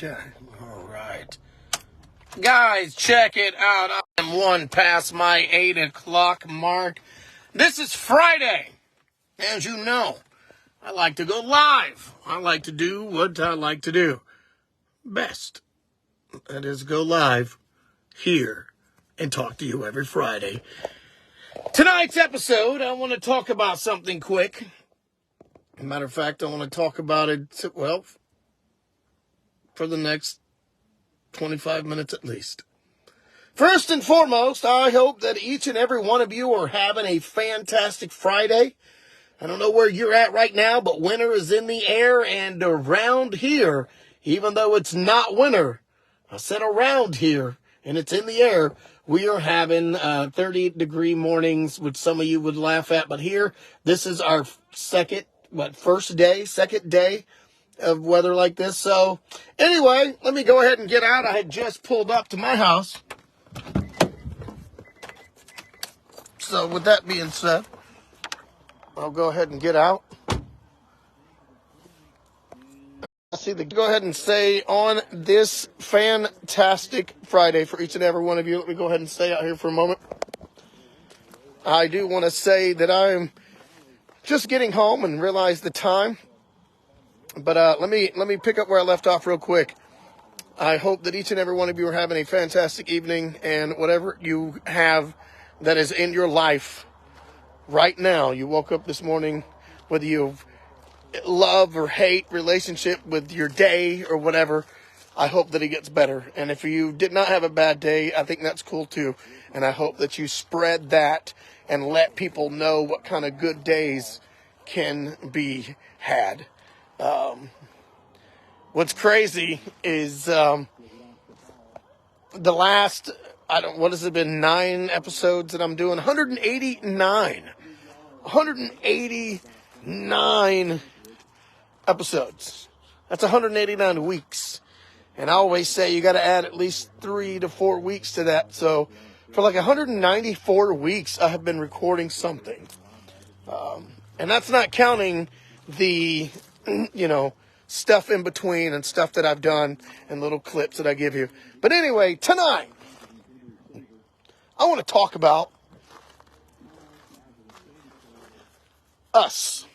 Okay, all right. Guys, check it out. I'm one past my 8 o'clock mark. This is Friday. As you know, I like to go live. I like to do what I like to do best. That is go live here and talk to you every Friday. Tonight's episode, I want to talk about something quick. Matter of fact, I want to talk about it, well, for the next 25 minutes at least. First and foremost, I hope that each and every one of you are having a fantastic Friday. I don't know where you're at right now, but winter is in the air, and around here, even though it's not winter, I said around here, and it's in the air, we are having 30-degree mornings, which some of you would laugh at, but here, this is our second day of weather like this. So anyway, let me go ahead and get out. I had just pulled up to my house. So with that being said, I'll go ahead and get out. Go ahead and say on this fantastic Friday for each and every one of you. Let me go ahead and stay out here for a moment. I do want to say that I'm just getting home and realize the time. But let me pick up where I left off real quick. I hope that each and every one of you are having a fantastic evening, and whatever you have that is in your life right now, you woke up this morning, whether you love or hate relationship with your day or whatever, I hope that it gets better. And if you did not have a bad day, I think that's cool too. And I hope that you spread that and let people know what kind of good days can be had. What's crazy is the last, what has it been, 9 episodes that I'm doing? 189 episodes. That's 189 weeks. And I always say you got to add at least 3 to 4 weeks to that. So for like 194 weeks, I have been recording something. And that's not counting the, stuff in between and stuff that I've done and little clips that I give you. But anyway, tonight, I want to talk about us.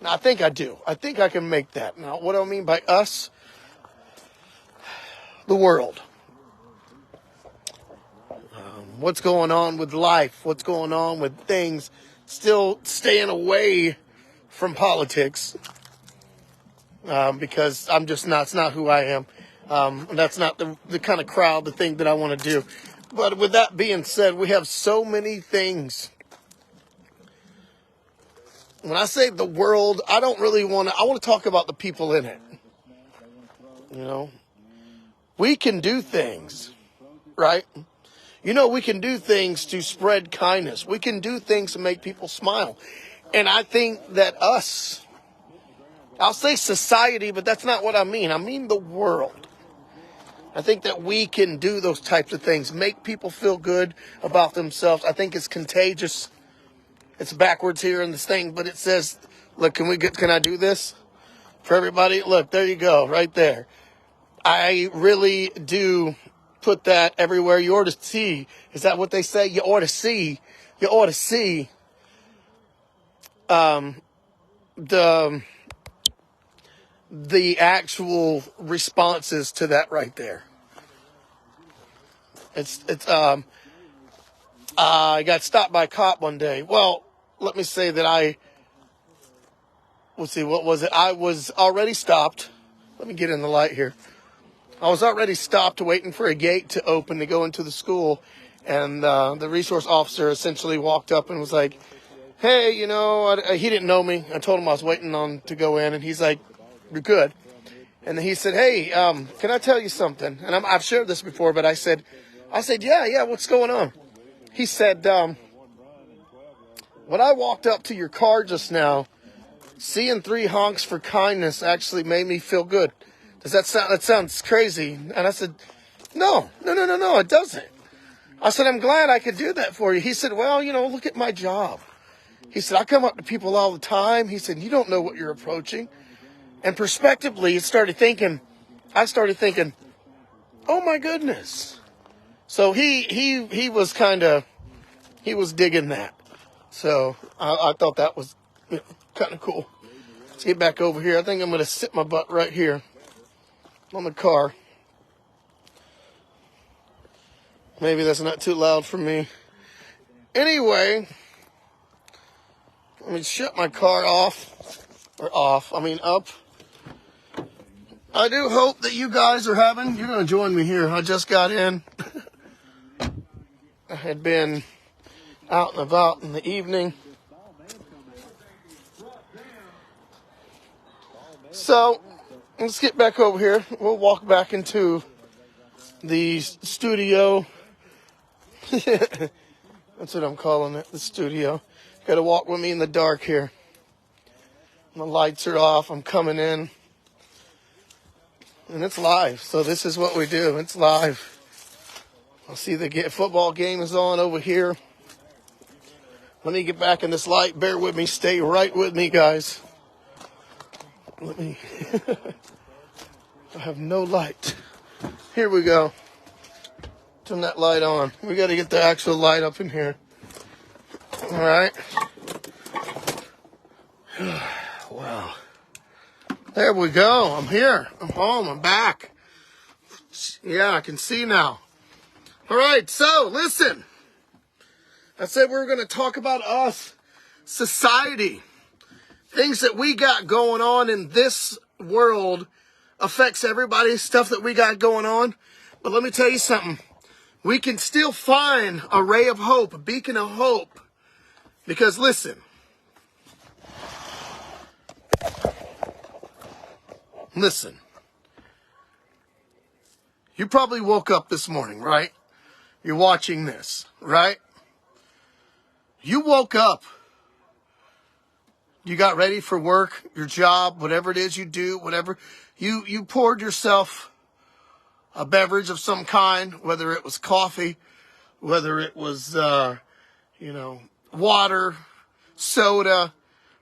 Now, I think I do. I think I can make that. Now, what do I mean by us? The world. What's going on with life? What's going on with things? Still staying away from politics. Because I'm just not, it's not who I am. That's not the kind of crowd, the thing that I want to do. But with that being said, we have so many things. When I say the world, I want to talk about the people in it. We can do things, right? We can do things to spread kindness. We can do things to make people smile. And I think that I'll say society, but that's not what I mean. I mean the world. I think that we can do those types of things, make people feel good about themselves. I think it's contagious. It's backwards here in this thing, but it says, look, can I do this for everybody? Look, there you go, right there. I really do put that everywhere. You ought to see. Is that what they say? You ought to see. You ought to see the actual responses to that right there. I got stopped by a cop one day. Well, let me say that what was it? I was already stopped. Let me get in the light here. I was already stopped waiting for a gate to open to go into the school. And the resource officer essentially walked up and was like, hey, he didn't know me. I told him I was waiting on to go in, and he's like, you're good. And then he said, hey, can I tell you something? And I've shared this before, but I said, yeah, what's going on? He said, when I walked up to your car just now, seeing 3 honks for kindness actually made me feel good. That sounds crazy. And I said, no, it doesn't. I said, I'm glad I could do that for you. He said, well, look at my job. He said, I come up to people all the time. He said, you don't know what you're approaching. And prospectively, I started thinking, I started thinking, oh my goodness. So he was he was digging that. So I thought that was kind of cool. Let's get back over here. I think I'm going to sit my butt right here on the car. Maybe that's not too loud for me. Anyway, let me shut my car off. Up. I do hope that you guys are you're going to join me here. I just got in. I had been out and about in the evening. So, let's get back over here. We'll walk back into the studio. That's what I'm calling it, the studio. Got to walk with me in the dark here. The lights are off. I'm coming in. And it's live. So this is what we do. It's live. I'll see the football game is on over here. Let me get back in this light. Bear with me. Stay right with me, guys. Let me... I have no light. Here we go. Turn that light on. We got to get the actual light up in here. All right. Wow. There we go. I'm here. I'm home. I'm back. Yeah, I can see now. All right. So, listen. I said we were going to talk about us, society. Things that we got going on in this world affects everybody. Stuff that we got going on. But let me tell you something. We can still find a ray of hope, a beacon of hope. Because listen. Listen. You probably woke up this morning, right? You're watching this, right? You woke up. You got ready for work, your job, whatever it is you do, whatever. You poured yourself a beverage of some kind, whether it was coffee, whether it was, water, soda,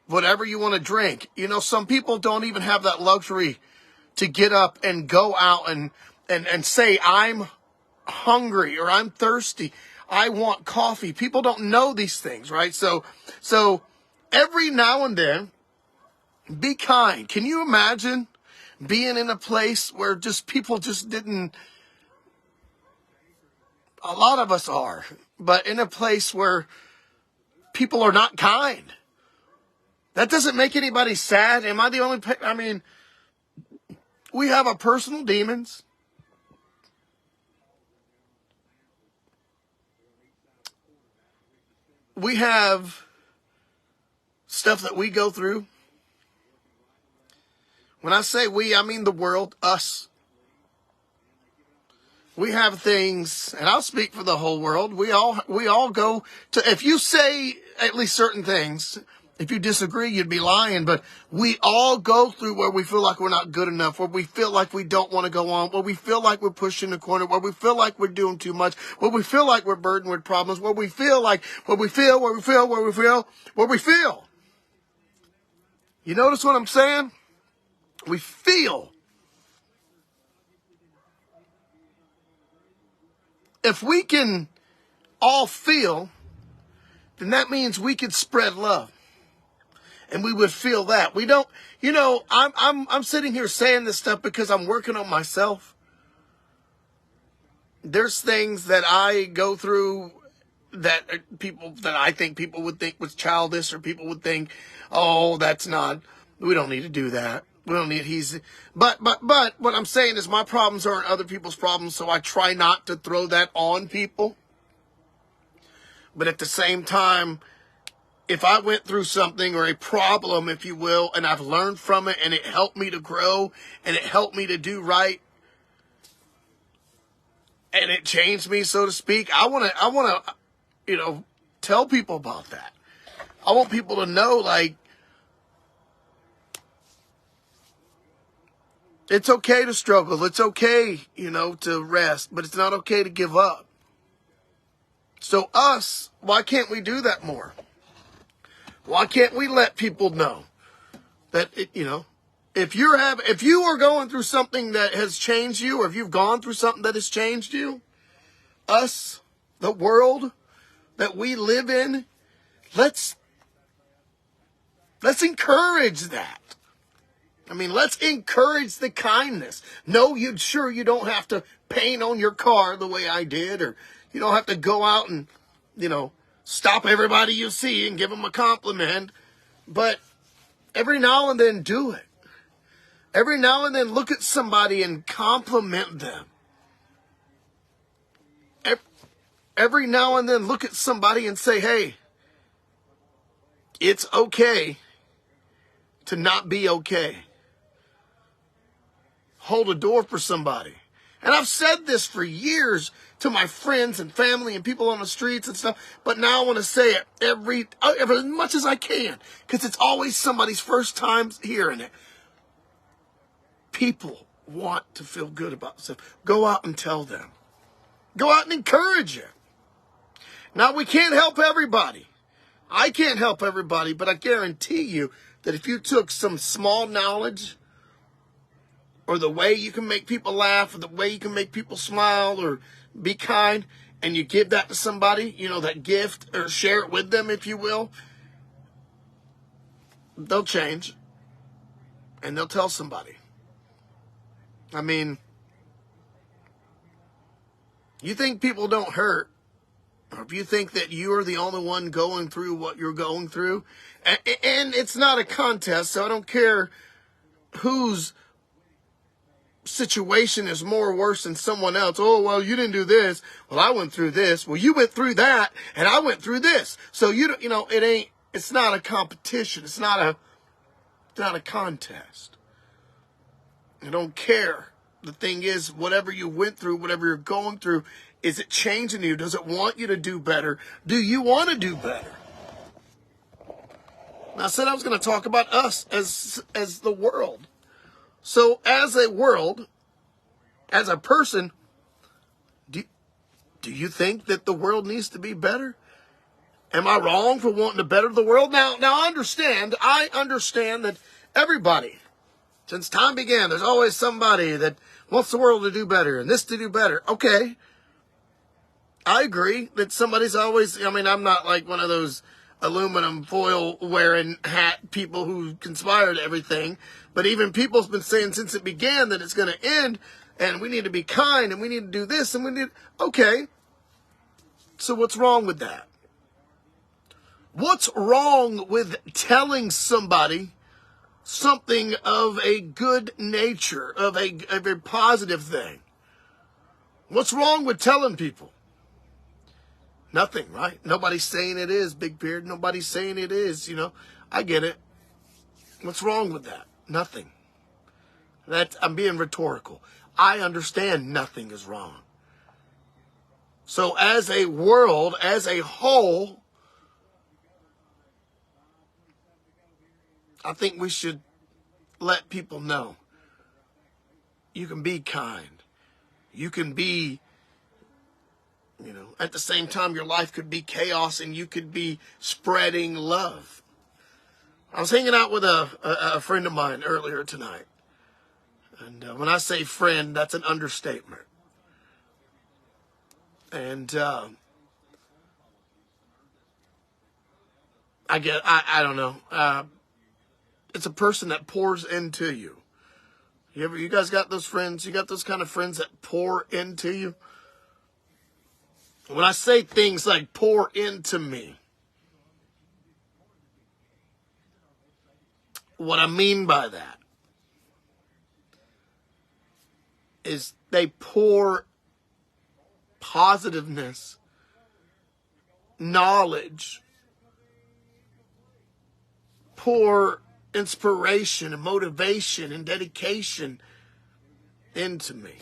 whatever you want to drink. You know, some people don't even have that luxury to get up and go out and say, I'm hungry or I'm thirsty. I want coffee. People don't know these things, right? So every now and then, be kind. Can you imagine being in a place where just people just didn't, a lot of us are, but in a place where people are not kind? That doesn't make anybody sad. Am I the only, we have our personal demons. We have stuff that we go through. When I say we, I mean the world, us. We have things, and I'll speak for the whole world. We all go to, if you say at least certain things, if you disagree, you'd be lying, but we all go through where we feel like we're not good enough, where we feel like we don't want to go on, where we feel like we're pushing the corner, where we feel like we're doing too much, where we feel like we're burdened with problems, where we feel. You notice what I'm saying? We feel. If we can all feel, then that means we could spread love. And we would feel that. We don't, I'm sitting here saying this stuff because I'm working on myself. There's things that I go through that I think people would think was childish, or people would think, oh, we don't need to do that. We don't need, but what I'm saying is my problems aren't other people's problems, so I try not to throw that on people. But at the same time, if I went through something or a problem, if you will, and I've learned from it and it helped me to grow and it helped me to do right and it changed me, so to speak, I want to, tell people about that. I want people to know, like, it's okay to struggle. It's okay, to rest, but it's not okay to give up. So why can't we do that more? Why can't we let people know that, If you are going through something that has changed you, or if you've gone through something that has changed you, us, the world that we live in, let's encourage that. I mean, let's encourage the kindness. No, you don't have to paint on your car the way I did, or you don't have to go out and, stop everybody you see and give them a compliment. But every now and then do it. Every now and then look at somebody and compliment them. Every now and then look at somebody and say, hey, it's okay to not be okay. Hold a door for somebody. And I've said this for years to my friends and family and people on the streets and stuff, but now I want to say it as much as I can, because it's always somebody's first time hearing it. People want to feel good about themselves. Go out and tell them. Go out and encourage them. Now, we can't help everybody. I can't help everybody, but I guarantee you that if you took some small knowledge, or the way you can make people laugh, or the way you can make people smile, or be kind, and you give that to somebody, that gift, or share it with them, if you will, they'll change, and they'll tell somebody. I mean, you think people don't hurt, or if you think that you're the only one going through what you're going through, and it's not a contest, so I don't care whose situation is more worse than someone else. Oh, well, you didn't do this. Well, I went through this. Well, you went through that, and I went through this. So it's not a competition. It's not a contest. I don't care. The thing is, whatever you went through, whatever you're going through, is it changing you? Does it want you to do better? Do you want to do better? I said I was going to talk about us as the world. So as a world, as a person, do you think that the world needs to be better? Am I wrong for wanting to better the world? Now I understand that everybody, since time began, there's always somebody that wants the world to do better and this to do better. Okay. I agree that somebody's always, I'm not like one of those aluminum foil wearing hat people who conspire to everything. But even people's been saying since it began that it's going to end, and we need to be kind, and we need to do this, and okay. So what's wrong with that? What's wrong with telling somebody something of a good nature, of a positive thing? What's wrong with telling people? Nothing, right? Nobody's saying it is, Big Beard. Nobody's saying it is, I get it. What's wrong with that? Nothing. I'm being rhetorical. I understand nothing is wrong. So as a world, as a whole, I think we should let people know you can be kind. You can be, at the same time, your life could be chaos and you could be spreading love. I was hanging out with a friend of mine earlier tonight. And when I say friend, that's an understatement. And I don't know. It's a person that pours into you. You guys got those friends? You got those kind of friends that pour into you? When I say things like pour into me, what I mean by that is they pour positiveness, knowledge, pour inspiration and motivation and dedication into me,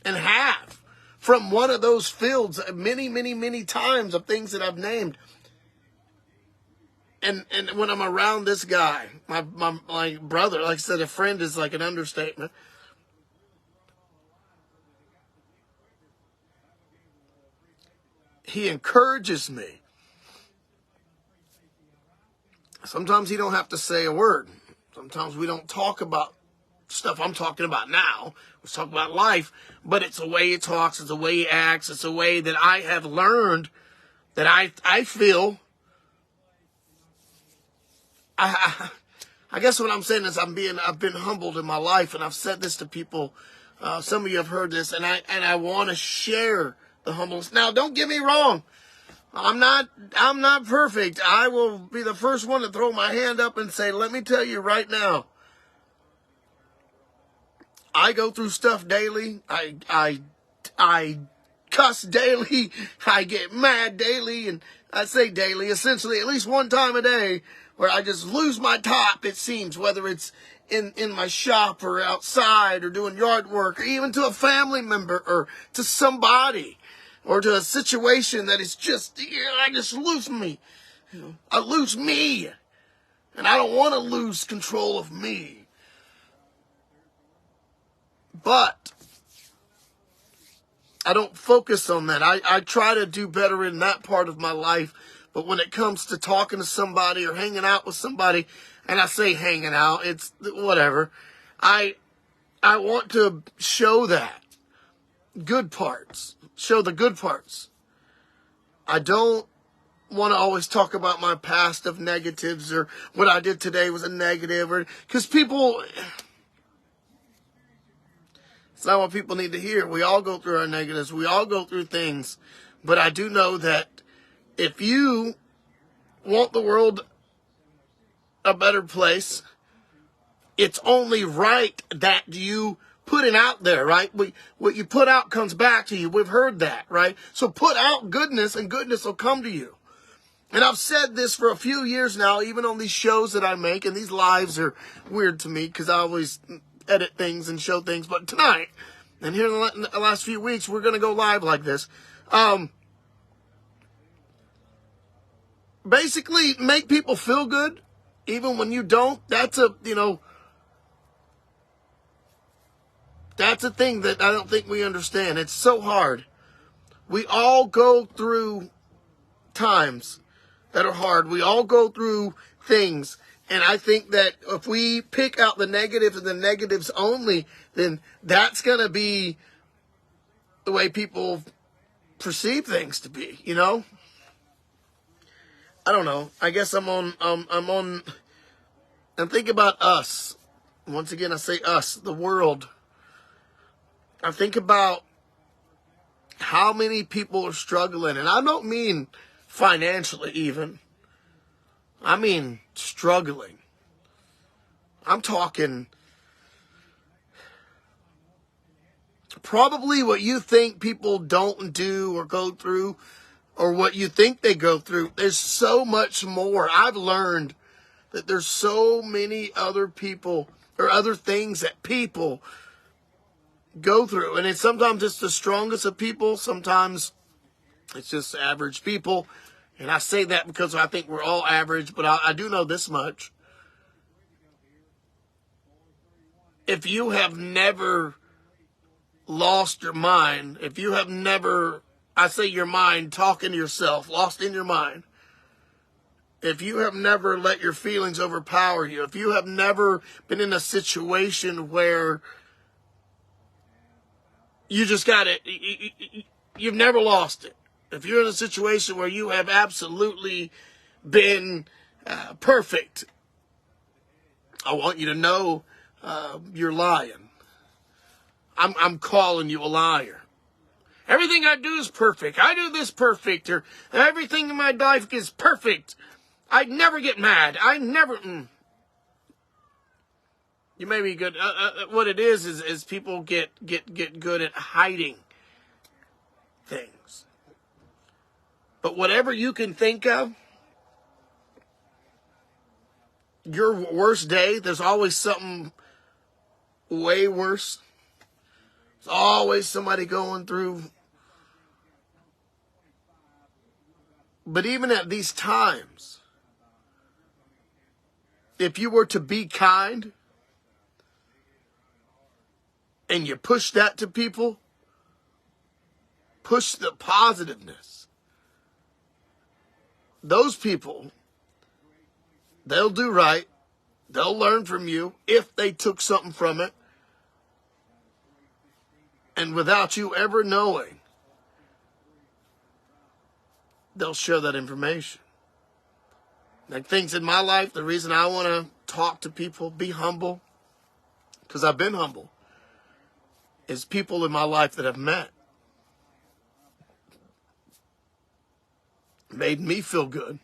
and have from one of those fields many, many, many times of things that I've named. And when I'm around this guy, my brother, like I said, a friend is like an understatement. He encourages me. Sometimes he don't have to say a word. Sometimes we don't talk about stuff I'm talking about now. We're talking about life, but it's the way he talks, it's the way he acts, it's the way that I have learned that I feel. I guess what I'm saying is I've been humbled in my life, and I've said this to people. Some of you have heard this, and I want to share the humbleness. Now, don't get me wrong. I'm not perfect. I will be the first one to throw my hand up and say, let me tell you right now, I go through stuff daily. I cuss daily. I get mad daily, and I say daily, essentially at least one time a day, where I just lose my top, it seems, whether it's in my shop or outside or doing yard work, or even to a family member or to somebody or to a situation that is just, I just lose me. I lose me, and I don't want to lose control of me. But I don't focus on that. I try to do better in that part of my life. But when it comes to talking to somebody or hanging out with somebody, and I say hanging out, it's whatever. I want to show that. Good parts. Show the good parts. I don't want to always talk about my past of negatives or what I did today was a negative, or because people, it's not what people need to hear. We all go through our negatives. We all go through things. But I do know that if you want the world a better place, it's only right that you put it out there, right? What you put out comes back to you. We've heard that, right? So put out goodness, and goodness will come to you. And I've said this for a few years now, even on these shows that I make, and these lives are weird to me because I always edit things and show things. But tonight, and here in the last few weeks, we're going to go live like this. Basically, make people feel good, even when you don't. That's a thing that I don't think we understand. It's so hard. We all go through times that are hard. We all go through things. And I think that if we pick out the negatives and the negatives only, then that's going to be the way people perceive things to be, I don't know. I guess I'm thinking about us. Once again, I say us, the world. I think about how many people are struggling, and I don't mean financially even. I mean struggling. I'm talking probably what you think people don't do or go through, or what you think they go through. There's so much more. I've learned that there's so many other people or other things that people go through. And sometimes it's the strongest of people. Sometimes it's just average people. And I say that because I think we're all average, but I do know this much. If you have never lost your mind, if you have never, I say your mind, talking to yourself, lost in your mind, if you have never let your feelings overpower you, if you have never been in a situation where you just got it, you've never lost it. If you're in a situation where you have absolutely been perfect, I want you to know you're lying. I'm calling you a liar. Everything I do is perfect. I do this perfect, or everything in my life is perfect. I never get mad. I never. You may be good. What it is people get good at hiding things. But whatever you can think of, your worst day, there's always something way worse. There's always somebody going through. But even at these times, if you were to be kind and you push that to people, push the positiveness, those people, they'll do right. They'll learn from you if they took something from it. And without you ever knowing, they'll share that information. Like things in my life, the reason I want to talk to people, be humble, because I've been humble, is people in my life that I've met made me feel good.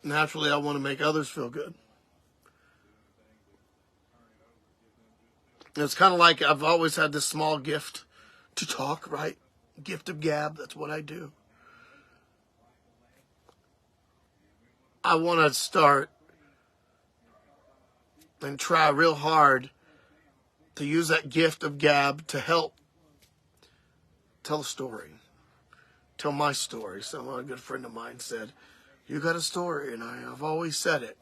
Naturally, I want to make others feel good. It's kind of like I've always had this small gift to talk, right? Gift of gab, that's what I do. I want to start and try real hard to use that gift of gab to help tell a story. Tell my story. Someone, a good friend of mine, said, "You got a story," and I've always said it.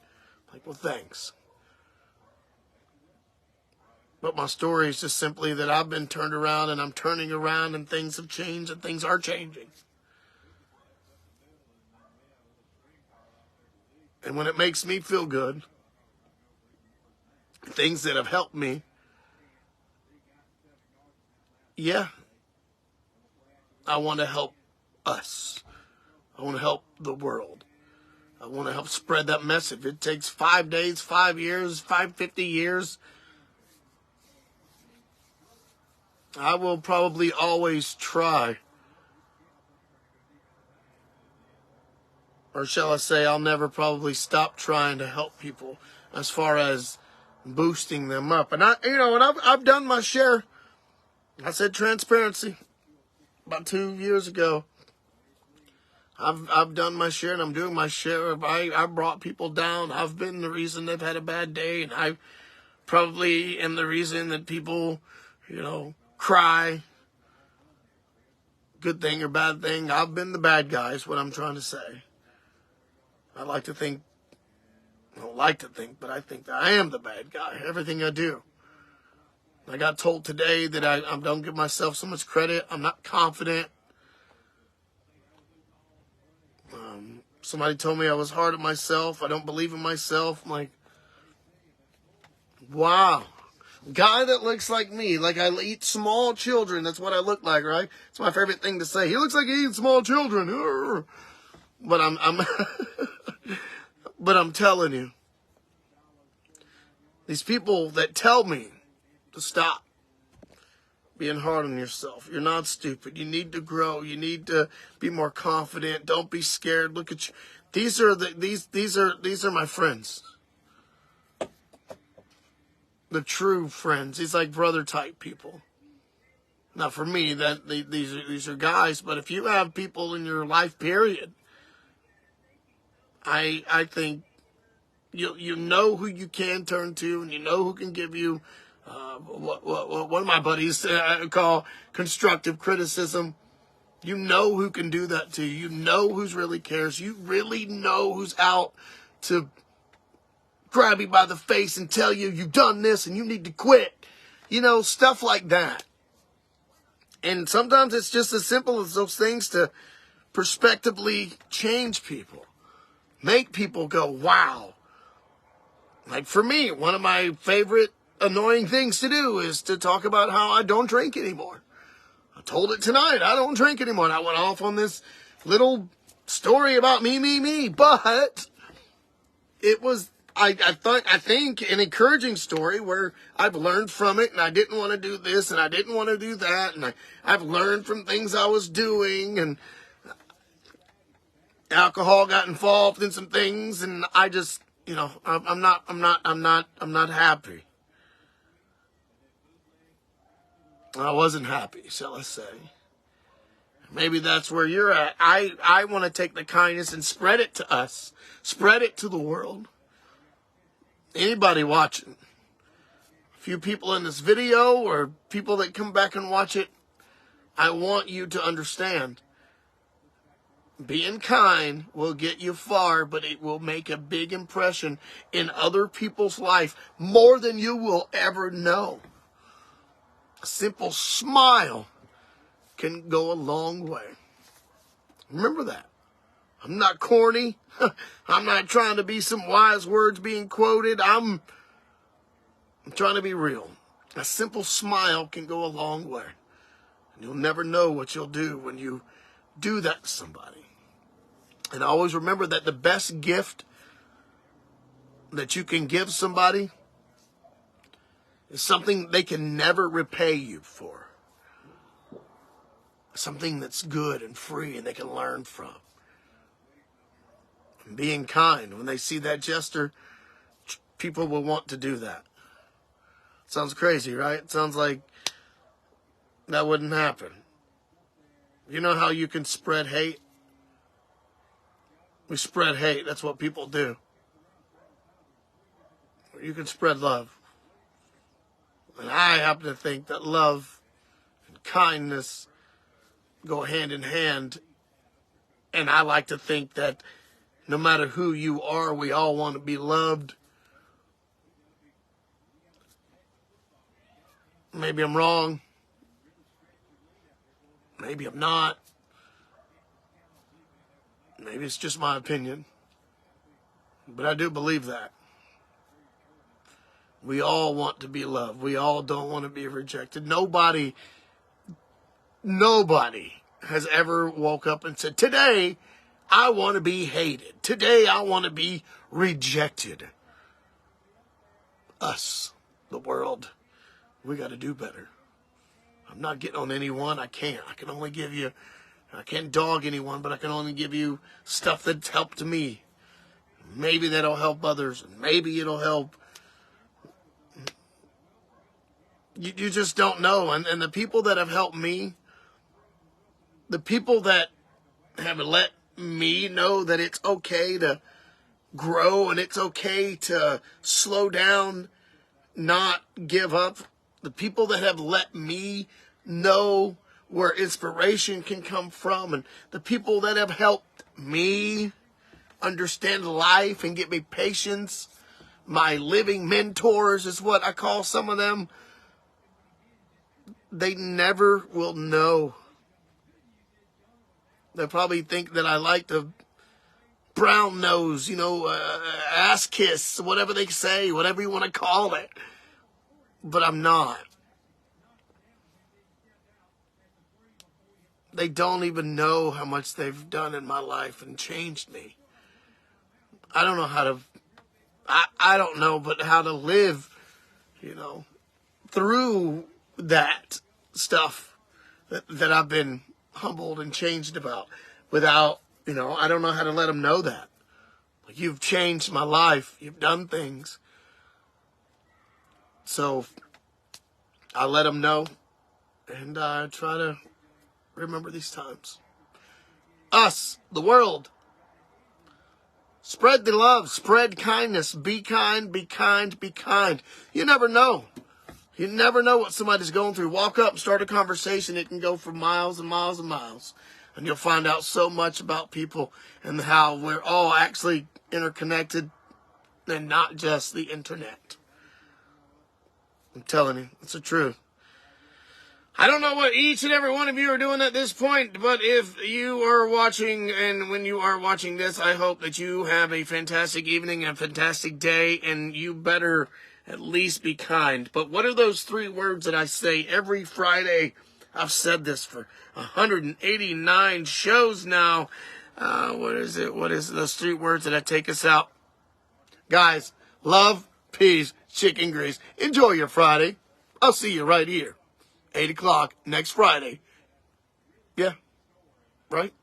Like, well, thanks. But my story is just simply that I've been turned around and I'm turning around and things have changed and things are changing. And when it makes me feel good, things that have helped me, yeah, I want to help us. I want to help the world. I want to help spread that message. It takes 5 days, 5 years, 50 years. I will probably always try. Or shall I say, I'll never probably stop trying to help people as far as boosting them up. And I've done my share. I said transparency about 2 years ago. I've done my share and I'm doing my share. I brought people down. I've been the reason they've had a bad day, and I probably am the reason that people, cry. Good thing or bad thing. I've been the bad guy is what I'm trying to say. I don't like to think, but I think that I am the bad guy. Everything I do. I got told today that I don't give myself so much credit. I'm not confident. Somebody told me I was hard on myself. I don't believe in myself. I'm like, wow. Guy that looks like me, like I eat small children. That's what I look like, right? It's my favorite thing to say. He looks like he eats small children. But but I'm telling you, these people that tell me to stop being hard on yourself. You're not stupid. You need to grow. You need to be more confident. Don't be scared. Look at you. These are my friends. The true friends. These like brother type people. Now for me, these are guys, but if you have people in your life, period, I think you know who you can turn to, and you know who can give you what one of my buddies call constructive criticism. You know who can do that to you. You know who's really cares. You really know who's out to grab you by the face and tell you you've done this and you need to quit. Stuff like that. And sometimes it's just as simple as those things to prospectively change people. Make people go, wow. Like for me, one of my favorite annoying things to do is to talk about how I don't drink anymore. I told it tonight, I don't drink anymore. And I went off on this little story about me. But it was, I think, an encouraging story where I've learned from it, and I didn't want to do this, and I didn't want to do that, and I've learned from things I was doing, and alcohol got involved in some things, and I just, I'm not happy. I wasn't happy, shall I say. Maybe that's where you're at. I want to take the kindness and spread it to us. Spread it to the world. Anybody watching. A few people in this video or people that come back and watch it, I want you to understand. Being kind will get you far, but it will make a big impression in other people's life more than you will ever know. A simple smile can go a long way. Remember that. I'm not corny. I'm not trying to be some wise words being quoted. I'm I'm trying to be real. A simple smile can go a long way. And you'll never know what you'll do when you do that to somebody. And always remember that the best gift that you can give somebody is something they can never repay you for. Something that's good and free and they can learn from. And being kind, when they see that gesture, people will want to do that. Sounds crazy, right? It sounds like that wouldn't happen. You know how you can spread hate? We spread hate. That's what people do. You can spread love. And I happen to think that love and kindness go hand in hand. And I like to think that no matter who you are, we all want to be loved. Maybe I'm wrong. Maybe I'm not. Maybe it's just my opinion. But I do believe that. We all want to be loved. We all don't want to be rejected. Nobody has ever woke up and said, today I want to be hated. Today I want to be rejected. Us, the world, we got to do better. I'm not getting on anyone. I can't. I can't dog anyone, but I can only give you stuff that's helped me. Maybe that'll help others, and maybe it'll help. You just don't know. And the people that have helped me, the people that have let me know that it's okay to grow and it's okay to slow down, not give up, the people that have let me know where inspiration can come from, and the people that have helped me understand life and give me patience, my living mentors is what I call some of them, they never will know. They probably think that I like to brown nose, ass kiss, whatever they say, whatever you want to call it. But I'm not. They don't even know how much they've done in my life and changed me. I don't know how to, I don't know, but how to live, through that stuff that I've been humbled and changed about without, I don't know how to let them know that. Like, you've changed my life. You've done things. So I let them know, and I try to remember these times. Us, the world. Spread the love, spread kindness, be kind, be kind, be kind. You never know. You never know what somebody's going through. Walk up and start a conversation. It can go for miles and miles and miles. And you'll find out so much about people and how we're all actually interconnected and not just the internet. I'm telling you, it's the truth. I don't know what each and every one of you are doing at this point, but if you are watching, and when you are watching this, I hope that you have a fantastic evening, a fantastic day, and you better at least be kind. But what are those 3 words that I say every Friday? I've said this for 189 shows now. What is it? What is those 3 words that I take us out? Guys, love, peace, chicken grease. Enjoy your Friday. I'll see you right here. 8 o'clock next Friday. Yeah, right?